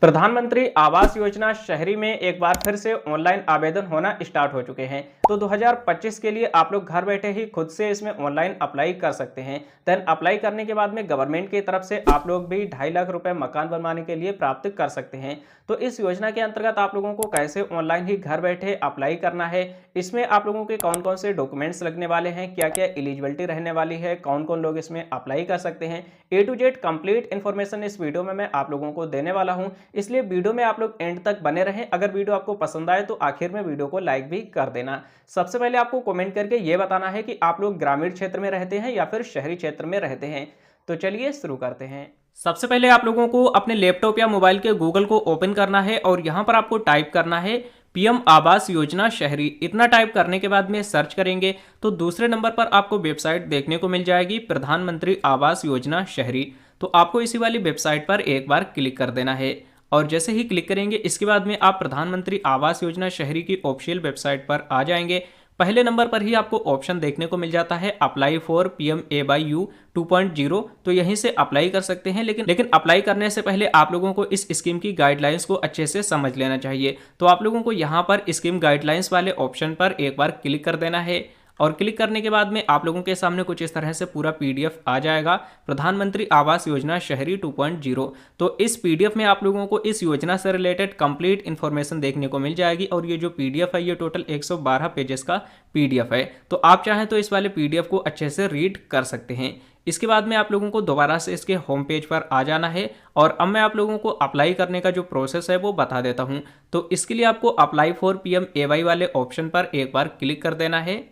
प्रधानमंत्री आवास योजना शहरी में एक बार फिर से ऑनलाइन आवेदन होना स्टार्ट हो चुके हैं। तो 2025 के लिए आप लोग घर बैठे ही खुद से इसमें ऑनलाइन अप्लाई कर सकते हैं। देन अप्लाई करने के बाद में गवर्नमेंट की तरफ से आप लोग भी 2.5 लाख रुपए मकान बनवाने के लिए प्राप्त कर सकते हैं। तो इस योजना के अंतर्गत आप लोगों को कैसे ऑनलाइन ही घर बैठे अप्लाई करना है, इसमें आप लोगों के कौन कौन से डॉक्यूमेंट्स लगने वाले हैं, क्या क्या एलिजिबिलिटी रहने वाली है, कौन कौन लोग इसमें अप्लाई कर सकते हैं, A to Z complete information इस वीडियो में मैं आप लोगों को देने वाला हूं। इसलिए वीडियो में आप लोग एंड तक बने रहें। अगर वीडियो आपको पसंद आए तो आखिर में वीडियो को लाइक भी कर देना। सबसे पहले आपको कमेंट करके ये बताना है कि आप लोग ग्रामीण क्षेत्र में रहते हैं या फिर शहरी क्षेत्र में रहते हैं। तो चलिए शुरू करते हैं। सबसे पहले आप लोगों को अपने लैपटॉप या मोबाइल के गूगल को ओपन करना है और यहां पर आपको टाइप करना है पीएम आवास योजना शहरी। इतना टाइप करने के बाद में सर्च करेंगे तो दूसरे नंबर पर आपको वेबसाइट देखने को मिल जाएगी प्रधानमंत्री आवास योजना शहरी। तो आपको इसी वाली वेबसाइट पर एक बार क्लिक कर देना है और जैसे ही क्लिक करेंगे इसके बाद में आप प्रधानमंत्री आवास योजना शहरी की ऑफिशियल वेबसाइट पर आ जाएंगे। पहले नंबर पर ही आपको ऑप्शन देखने को मिल जाता है अप्लाई फॉर PMAY 2.0। तो यहीं से अप्लाई कर सकते हैं, लेकिन अप्लाई करने से पहले आप लोगों को इस स्कीम की गाइडलाइंस को अच्छे से समझ लेना चाहिए। तो आप लोगों को यहाँ पर स्कीम गाइडलाइंस वाले ऑप्शन पर एक बार क्लिक कर देना है और क्लिक करने के बाद में आप लोगों के सामने कुछ इस तरह से पूरा PDF आ जाएगा, प्रधानमंत्री आवास योजना शहरी 2.0। तो इस PDF में आप लोगों को इस योजना से रिलेटेड कंप्लीट इन्फॉर्मेशन देखने को मिल जाएगी और ये जो PDF है ये टोटल 112 पेजेस का PDF है। तो आप चाहें तो इस वाले PDF को अच्छे से रीड कर सकते हैं। इसके बाद में आप लोगों को दोबारा से इसके होम पेज पर आ जाना है और अब मैं आप लोगों को अप्लाई करने का जो प्रोसेस है वो बता देता हूं। तो इसके लिए आपको अप्लाई फॉर PMAY वाले ऑप्शन पर एक बार क्लिक कर देना है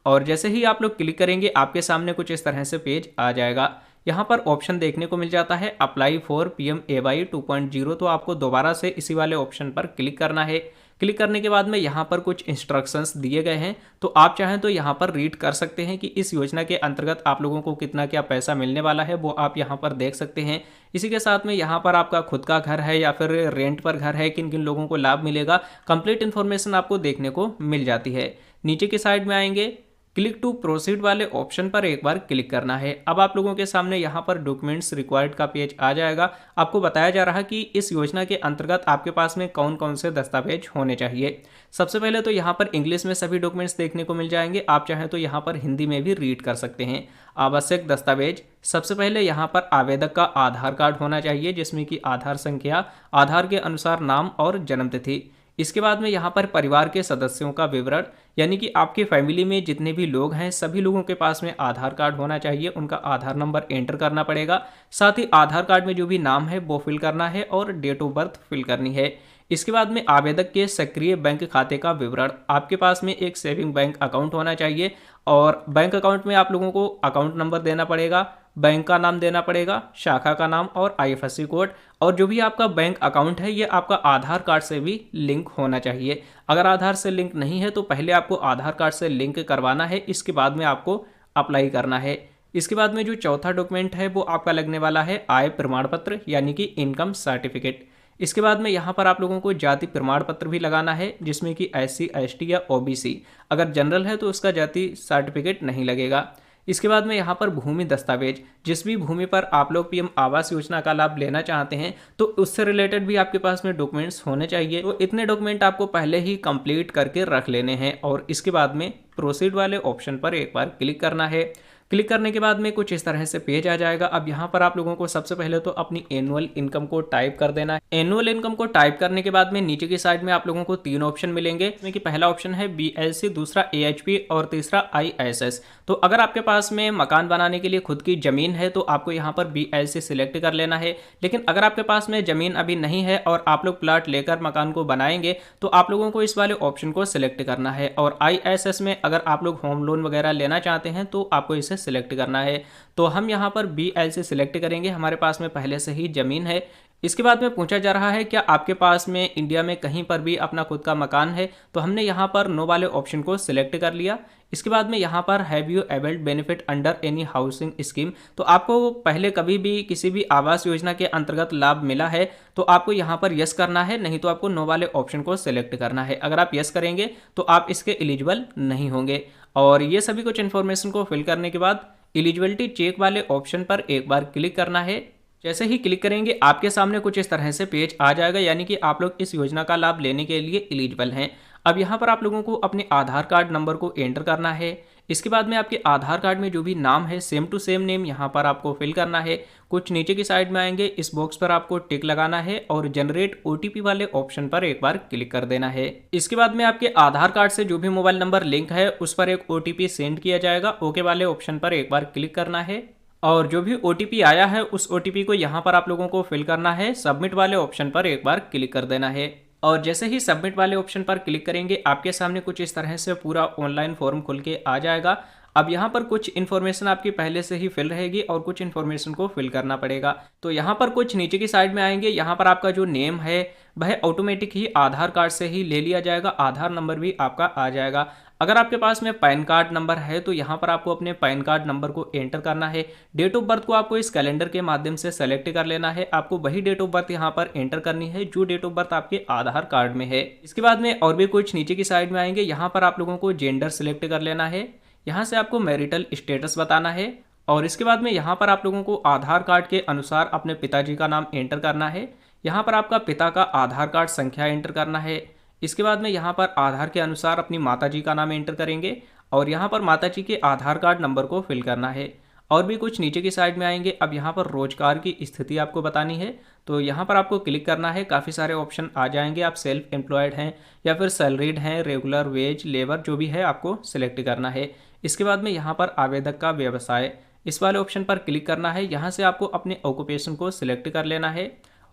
और जैसे ही आप लोग क्लिक करेंगे आपके सामने कुछ इस तरह से पेज आ जाएगा। यहाँ पर ऑप्शन देखने को मिल जाता है अप्लाई फॉर PMAY 2.0। तो आपको दोबारा से इसी वाले ऑप्शन पर क्लिक करना है। क्लिक करने के बाद में यहाँ पर कुछ इंस्ट्रक्शंस दिए गए हैं, तो आप चाहें तो यहाँ पर रीड कर सकते हैं कि इस योजना के अंतर्गत आप लोगों को कितना क्या पैसा मिलने वाला है, वो आप यहाँ पर देख सकते हैं। इसी के साथ में यहाँ पर आपका खुद का घर है या फिर रेंट पर घर है, किन किन लोगों को लाभ मिलेगा, कंप्लीट इन्फॉर्मेशन आपको देखने को मिल जाती है। नीचे की साइड में आएंगे, क्लिक टू प्रोसीड वाले ऑप्शन पर एक बार क्लिक करना है। अब आप लोगों के सामने यहाँ पर डॉक्यूमेंट्स रिक्वायर्ड का पेज आ जाएगा। आपको बताया जा रहा है कि इस योजना के अंतर्गत आपके पास में कौन कौन से दस्तावेज होने चाहिए। सबसे पहले तो यहाँ पर इंग्लिश में सभी डॉक्यूमेंट्स देखने को मिल जाएंगे, आप चाहें तो यहाँ पर हिंदी में भी रीड कर सकते हैं। आवश्यक दस्तावेज, सबसे पहले यहाँ पर आवेदक का आधार कार्ड होना चाहिए जिसमें कि आधार संख्या, आधार के अनुसार नाम और जन्मतिथि। इसके बाद में यहाँ पर परिवार के सदस्यों का विवरण, यानी कि आपकी फैमिली में जितने भी लोग हैं सभी लोगों के पास में आधार कार्ड होना चाहिए, उनका आधार नंबर एंटर करना पड़ेगा। साथ ही आधार कार्ड में जो भी नाम है वो फिल करना है और डेट ऑफ बर्थ फिल करनी है। इसके बाद में आवेदक के सक्रिय बैंक खाते का विवरण, आपके पास में एक सेविंग बैंक अकाउंट होना चाहिए और बैंक अकाउंट में आप लोगों को अकाउंट नंबर देना पड़ेगा, बैंक का नाम देना पड़ेगा, शाखा का नाम और IFSC कोड। और जो भी आपका बैंक अकाउंट है ये आपका आधार कार्ड से भी लिंक होना चाहिए। अगर आधार से लिंक नहीं है तो पहले आपको आधार कार्ड से लिंक करवाना है, इसके बाद में आपको अप्लाई करना है। इसके बाद में जो चौथा डॉक्यूमेंट है वो आपका लगने वाला है आय प्रमाण पत्र, यानी कि इनकम सर्टिफिकेट। इसके बाद में यहाँ पर आप लोगों को जाति प्रमाण पत्र भी लगाना है जिसमें कि SC ST या OBC, अगर जनरल है तो उसका जाति सर्टिफिकेट नहीं लगेगा। इसके बाद में यहाँ पर भूमि दस्तावेज, जिस भी भूमि पर आप लोग PM आवास योजना का लाभ लेना चाहते हैं तो उससे रिलेटेड भी आपके पास में डॉक्यूमेंट्स होने चाहिए। तो इतने डॉक्यूमेंट आपको पहले ही कंप्लीट करके रख लेने हैं और इसके बाद में प्रोसीड वाले ऑप्शन पर एक बार क्लिक करना है। क्लिक करने के बाद में कुछ इस तरह से पेज आ जाएगा। अब यहाँ पर आप लोगों को सबसे पहले तो अपनी एनुअल इनकम को टाइप कर देना है। एनुअल इनकम को टाइप करने के बाद में नीचे की साइड में आप लोगों को 3 ऑप्शन मिलेंगे, जिसमें कि पहला ऑप्शन है BLC, दूसरा AHP और तीसरा ISS। तो अगर आपके पास में मकान बनाने के लिए खुद की जमीन है तो आपको यहाँ पर BLC सिलेक्ट कर लेना है, लेकिन अगर आपके पास में जमीन अभी नहीं है और आप लोग प्लाट लेकर मकान को बनाएंगे तो आप लोगों को इस वाले ऑप्शन को सिलेक्ट करना है। और ISS में अगर आप लोग होम लोन वगैरह लेना चाहते हैं तो आपको इसे सिलेक्ट करना है। तो हम यहाँ पर BLC सिलेक्ट करेंगे, हमारे पास में पहले से ही जमीन है। इसके बाद में पूछा जा रहा है क्या आपके पास में इंडिया में कहीं पर भी अपना खुद का मकान है, तो हमने यहाँ पर नो वाले ऑप्शन को सिलेक्ट कर लिया। इसके बाद में यहाँ पर have you availed benefit under any housing scheme, तो आपको पहले कभी भी किसी भी आवास योजना के अंतर्गत लाभ मिला है तो आपको यहाँ पर यस करना है, नहीं तो आपको नो वाले ऑप्शन को सिलेक्ट करना है। अगर आप यस करेंगे तो आप इसके एलिजिबल नहीं होंगे। और ये सभी कुछ इन्फॉर्मेशन को फिल करने के बाद एलिजिबिलिटी चेक वाले ऑप्शन पर एक बार क्लिक करना है जैसे ही क्लिक करेंगे आपके सामने कुछ इस तरह से पेज आ जाएगा, यानी कि आप लोग इस योजना का लाभ लेने के लिए एलिजिबल हैं। अब यहाँ पर आप लोगों को अपने आधार कार्ड नंबर को एंटर करना है। इसके बाद में आपके आधार कार्ड में जो भी नाम है सेम टू सेम नेम यहाँ पर आपको फिल करना है। कुछ नीचे की साइड में आएंगे, इस बॉक्स पर आपको टिक लगाना है और जनरेट ओटीपी वाले ऑप्शन पर एक बार क्लिक कर देना है। इसके बाद में आपके आधार कार्ड से जो भी मोबाइल नंबर लिंक है उस पर एक ओटीपी सेंड किया जाएगा। ओके वाले ऑप्शन पर एक बार क्लिक करना है और जो भी ओटीपी आया है उस ओटीपी को यहाँ पर आप लोगों को फिल करना है। सबमिट वाले ऑप्शन पर एक बार क्लिक कर देना है और जैसे ही सबमिट वाले ऑप्शन पर क्लिक करेंगे आपके सामने कुछ इस तरह से पूरा ऑनलाइन फॉर्म खुल के आ जाएगा। अब यहाँ पर कुछ इन्फॉर्मेशन आपकी पहले से ही फिल रहेगी और कुछ इन्फॉर्मेशन को फिल करना पड़ेगा। तो यहाँ पर कुछ नीचे की साइड में आएंगे, यहाँ पर आपका जो नेम है वह ऑटोमेटिक ही आधार कार्ड से ही ले लिया जाएगा। आधार नंबर भी आपका आ जाएगा। अगर आपके पास में पैन कार्ड नंबर है तो यहाँ पर आपको अपने पैन कार्ड नंबर को एंटर करना है। डेट ऑफ बर्थ को आपको इस कैलेंडर के माध्यम से सेलेक्ट कर लेना है। आपको वही डेट ऑफ बर्थ यहाँ पर एंटर करनी है जो डेट ऑफ बर्थ आपके आधार कार्ड में है। इसके बाद में और भी कुछ नीचे की साइड में आएंगे, यहाँ पर आप लोगों को जेंडर सिलेक्ट कर लेना है। यहाँ से आपको मैरिटल स्टेटस बताना है और इसके बाद में यहाँ पर आप लोगों को आधार कार्ड के अनुसार अपने पिताजी का नाम एंटर करना है। यहाँ पर आपका पिता का आधार कार्ड संख्या एंटर करना है। इसके बाद में यहाँ पर आधार के अनुसार अपनी माताजी का नाम एंटर करेंगे और यहाँ पर माताजी के आधार कार्ड नंबर को फिल करना है। और भी कुछ नीचे की साइड में आएंगे, अब यहाँ पर रोजगार की स्थिति आपको बतानी है तो यहाँ पर आपको क्लिक करना है। काफ़ी सारे ऑप्शन आ जाएंगे, आप सेल्फ एम्प्लॉयड हैं या फिर सैलरीड हैं, रेगुलर, वेज, लेबर, जो भी है आपको सिलेक्ट करना है। इसके बाद में यहाँ पर आवेदक का व्यवसाय, इस वाले ऑप्शन पर क्लिक करना है। यहाँ से आपको अपने ऑक्यूपेशन को सिलेक्ट कर लेना है।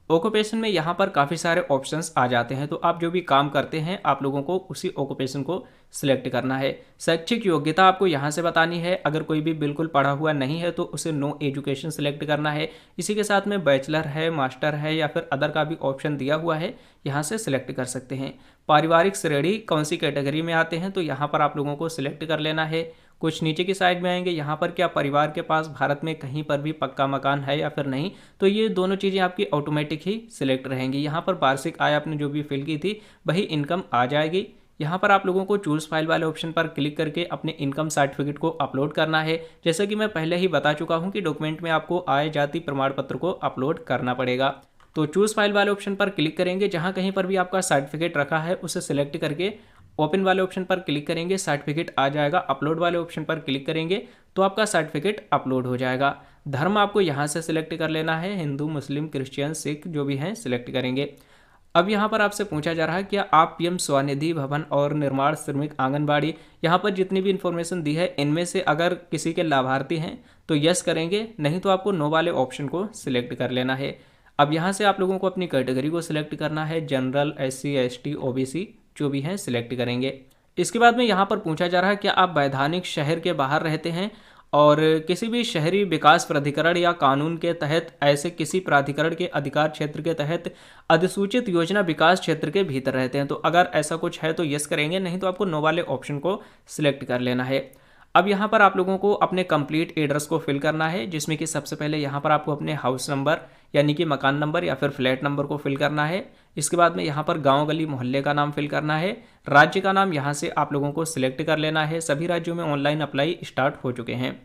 ऑक्यूपेशन में यहाँ पर काफ़ी सारे ऑप्शंस आ जाते हैं, तो आप जो भी काम करते हैं आप लोगों को उसी ऑक्यूपेशन को सिलेक्ट करना है। शैक्षिक योग्यता आपको यहाँ से बतानी है। अगर कोई भी बिल्कुल पढ़ा हुआ नहीं है तो उसे नो एजुकेशन सिलेक्ट करना है। इसी के साथ में बैचलर है, मास्टर है या फिर अदर का भी ऑप्शन दिया हुआ है, यहाँ से सिलेक्ट कर सकते हैं। पारिवारिक श्रेणी कौन सी कैटेगरी में आते हैं तो यहाँ पर आप लोगों को सिलेक्ट कर लेना है। कुछ नीचे की साइड में आएंगे, यहाँ पर क्या परिवार के पास भारत में कहीं पर भी पक्का मकान है या फिर नहीं, तो ये दोनों चीज़ें आपकी ऑटोमेटिक ही सिलेक्ट रहेंगी। यहाँ पर वार्षिक आय आपने जो भी फिल की थी वही इनकम आ जाएगी। यहाँ पर आप लोगों को चूज फाइल वाले ऑप्शन पर क्लिक करके अपने इनकम सर्टिफिकेट को अपलोड करना है। जैसे कि मैं पहले ही बता चुका हूँ कि डॉक्यूमेंट में आपको आय जाति प्रमाण पत्र को अपलोड करना पड़ेगा। तो चूज फाइल वाले ऑप्शन पर क्लिक करेंगे, जहाँ कहीं पर भी आपका सर्टिफिकेट रखा है उसे सिलेक्ट करके ओपन वाले ऑप्शन पर क्लिक करेंगे, सर्टिफिकेट आ जाएगा। अपलोड वाले ऑप्शन पर क्लिक करेंगे तो आपका सर्टिफिकेट अपलोड हो जाएगा। धर्म आपको यहाँ से सिलेक्ट कर लेना है, हिंदू, मुस्लिम, क्रिश्चियन, सिख जो भी हैं सिलेक्ट करेंगे। अब यहाँ पर आपसे पूछा जा रहा है क्या आप पीएम स्वनिधि भवन और निर्माण श्रमिक आंगनबाड़ी, यहाँ पर जितनी भी इंफॉर्मेशन दी है इनमें से अगर किसी के लाभार्थी हैं तो यस करेंगे, नहीं तो आपको नो वाले ऑप्शन को सिलेक्ट कर लेना है। अब यहाँ से आप लोगों को अपनी कैटेगरी को सिलेक्ट करना है, जनरल, SC, ST, OBC जो भी हैं सिलेक्ट करेंगे। इसके बाद में यहाँ पर पूछा जा रहा है क्या आप वैधानिक शहर के बाहर रहते हैं और किसी भी शहरी विकास प्राधिकरण या कानून के तहत ऐसे किसी प्राधिकरण के अधिकार क्षेत्र के तहत अधिसूचित योजना विकास क्षेत्र के भीतर रहते हैं। तो अगर ऐसा कुछ है तो यस करेंगे, नहीं तो आपको नो वाले ऑप्शन को सिलेक्ट कर लेना है। अब यहाँ पर आप लोगों को अपने कंप्लीट एड्रेस को फिल करना है, जिसमें कि सबसे पहले यहाँ पर आपको अपने हाउस नंबर यानी कि मकान नंबर या फिर फ्लैट नंबर को फिल करना है। इसके बाद में यहाँ पर गांव, गली, मोहल्ले का नाम फिल करना है। राज्य का नाम यहाँ से आप लोगों को सिलेक्ट कर लेना है। सभी राज्यों में ऑनलाइन अप्लाई स्टार्ट हो चुके हैं।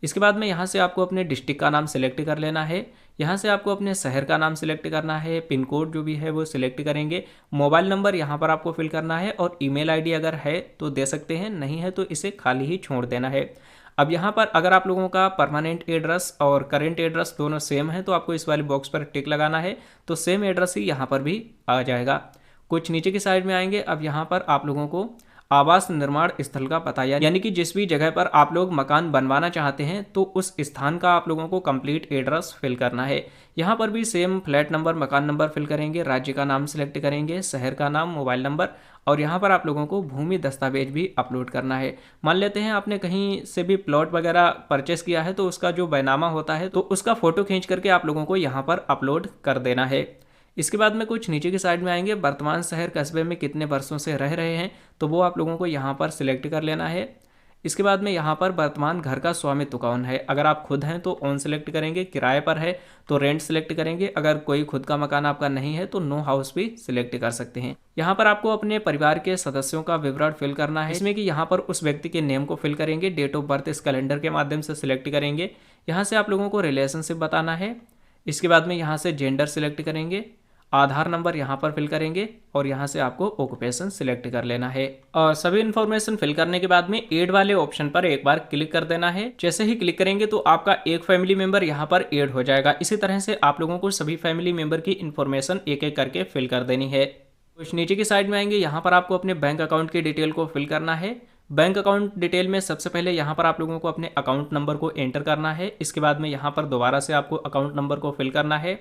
इसके बाद में यहाँ से आपको अपने डिस्ट्रिक्ट का नाम सिलेक्ट कर लेना है। यहाँ से आपको अपने शहर का नाम सिलेक्ट करना है। पिन कोड जो भी है वो सिलेक्ट करेंगे। मोबाइल नंबर यहाँ पर आपको फिल करना है और ईमेल आईडी अगर है तो दे सकते हैं, नहीं है तो इसे खाली ही छोड़ देना है। अब यहाँ पर अगर आप लोगों का परमानेंट एड्रेस और करेंट एड्रेस दोनों सेम है तो आपको इस वाले बॉक्स पर टिक लगाना है, तो सेम एड्रेस ही यहाँ पर भी आ जाएगा। कुछ नीचे की साइड में आएंगे, अब यहाँ पर आप लोगों को आवास निर्माण स्थल का पता यानी कि जिस भी जगह पर आप लोग मकान बनवाना चाहते हैं तो उस स्थान का आप लोगों को कंप्लीट एड्रेस फिल करना है। यहाँ पर भी सेम फ्लैट नंबर, मकान नंबर फिल करेंगे, राज्य का नाम सिलेक्ट करेंगे, शहर का नाम, मोबाइल नंबर और यहाँ पर आप लोगों को भूमि दस्तावेज भी अपलोड करना है। मान लेते हैं आपने कहीं से भी प्लॉट वगैरह परचेस किया है तो उसका जो बैनामा होता है तो उसका फोटो खींच करके आप लोगों को यहाँ पर अपलोड कर देना है। इसके बाद में कुछ नीचे की साइड में आएंगे, वर्तमान शहर कस्बे में कितने वर्षों से रह रहे हैं तो वो आप लोगों को यहाँ पर सिलेक्ट कर लेना है। इसके बाद में यहाँ पर वर्तमान घर का स्वामित्व कौन है, अगर आप खुद हैं तो ऑन सिलेक्ट करेंगे, किराए पर है तो रेंट सिलेक्ट करेंगे, अगर कोई खुद का मकान आपका नहीं है तो नो हाउस भी सिलेक्ट कर सकते हैं। यहाँ पर आपको अपने परिवार के सदस्यों का विवरण फिल करना है, इसमें कि यहाँ पर उस व्यक्ति के नेम को फिल करेंगे, डेट ऑफ बर्थ इस कैलेंडर के माध्यम से सिलेक्ट करेंगे। यहाँ से आप लोगों को रिलेशनशिप बताना है। इसके बाद में यहाँ से जेंडर सिलेक्ट करेंगे, आधार नंबर यहाँ पर फिल करेंगे और यहाँ से आपको ऑक्यूपेशन सिलेक्ट कर लेना है। और सभी इन्फॉर्मेशन फिल करने के बाद में ऐड वाले ऑप्शन पर एक बार क्लिक कर देना है। जैसे ही क्लिक करेंगे तो आपका एक फैमिली मेंबर यहाँ पर ऐड हो जाएगा। इसी तरह से आप लोगों को सभी फैमिली मेंबर की इन्फॉर्मेशन एक एक करके फिल कर देनी है। कुछ नीचे की साइड में आएंगे, यहाँ पर आपको अपने बैंक अकाउंट की डिटेल को फिल करना है। बैंक अकाउंट डिटेल में सबसे पहले यहाँ पर आप लोगों को अपने अकाउंट नंबर को एंटर करना है। इसके बाद में यहाँ पर दोबारा से आपको अकाउंट नंबर को फिल करना है।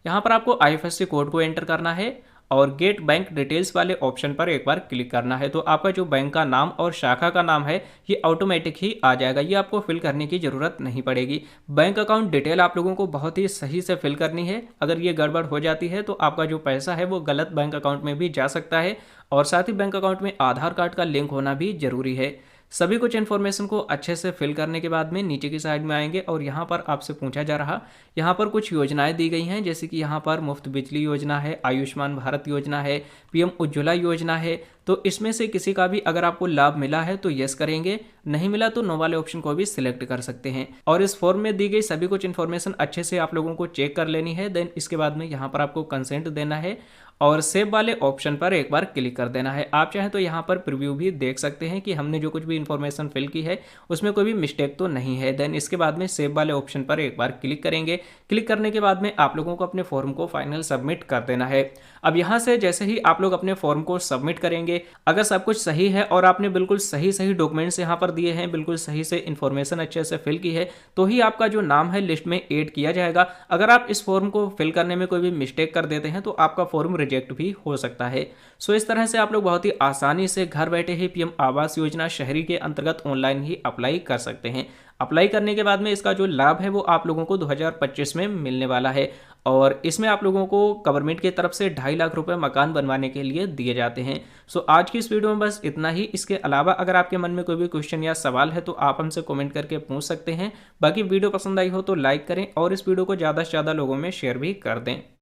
यहाँ पर आपको IFSC कोड को एंटर करना है और गेट बैंक डिटेल्स वाले ऑप्शन पर एक बार क्लिक करना है। तो आपका जो बैंक का नाम और शाखा का नाम है ये ऑटोमेटिक ही आ जाएगा, ये आपको फिल करने की ज़रूरत नहीं पड़ेगी। बैंक अकाउंट डिटेल आप लोगों को बहुत ही सही से फिल करनी है। अगर ये गड़बड़ हो जाती है तो आपका जो पैसा है वो गलत बैंक अकाउंट में भी जा सकता है। और साथ ही बैंक अकाउंट में आधार कार्ड का लिंक होना भी जरूरी है। सभी कुछ इन्फॉर्मेशन को अच्छे से फिल करने के बाद में नीचे की साइड में आएंगे और यहाँ पर आपसे पूछा जा रहा, यहाँ पर कुछ योजनाएं दी गई हैं, जैसे कि यहाँ पर मुफ्त बिजली योजना है, आयुष्मान भारत योजना है, PM उज्ज्वला योजना है। तो इसमें से किसी का भी अगर आपको लाभ मिला है तो यस करेंगे, नहीं मिला तो नो वाले ऑप्शन को भी सिलेक्ट कर सकते हैं। और इस फॉर्म में दी गई सभी कुछ इन्फॉर्मेशन अच्छे से आप लोगों को चेक कर लेनी है। देन इसके बाद में यहाँ पर आपको कंसेंट देना है और सेव वाले ऑप्शन पर एक बार क्लिक कर देना है। आप चाहें तो यहाँ पर प्रीव्यू भी देख सकते हैं कि हमने जो कुछ भी इन्फॉर्मेशन फिल की है उसमें कोई भी मिस्टेक तो नहीं है। देन इसके बाद में सेव वाले ऑप्शन पर एक बार क्लिक करेंगे। क्लिक करने के बाद में आप लोगों को अपने फॉर्म को फाइनल सबमिट कर देना है। अब यहाँ से जैसे ही आप लोग अपने फॉर्म को सबमिट करेंगे, अगर सब कुछ सही है और आपने बिल्कुल सही डॉक्यूमेंट्स यहाँ पर दिए हैं, बिल्कुल सही से इन्फॉर्मेशन अच्छे से फिल की है, तो ही आपका जो नाम है लिस्ट में ऐड किया जाएगा। अगर आप इस फॉर्म को फिल करने में कोई भी मिस्टेक कर देते हैं तो आपका फॉर्म रिजेक्ट भी हो सकता है। सो इस तरह से आप लोग बहुत ही आसानी से घर बैठे ही PM आवास योजना शहरी के अंतर्गत ऑनलाइन ही अप्लाई कर सकते हैं। अप्लाई करने के बाद में इसका जो लाभ है वो आप लोगों को 2025 में मिलने वाला है और इसमें आप लोगों को गवर्नमेंट की तरफ से 2.5 लाख रुपए मकान बनवाने के लिए दिए जाते हैं। सो आज की इस वीडियो में बस इतना ही। इसके अलावा अगर आपके मन में कोई भी क्वेश्चन या सवाल है तो आप हमसे कमेंट करके पूछ सकते हैं। बाकी वीडियो पसंद आई हो तो लाइक करें और इस वीडियो को ज़्यादा से ज़्यादा लोगों में शेयर भी कर दें।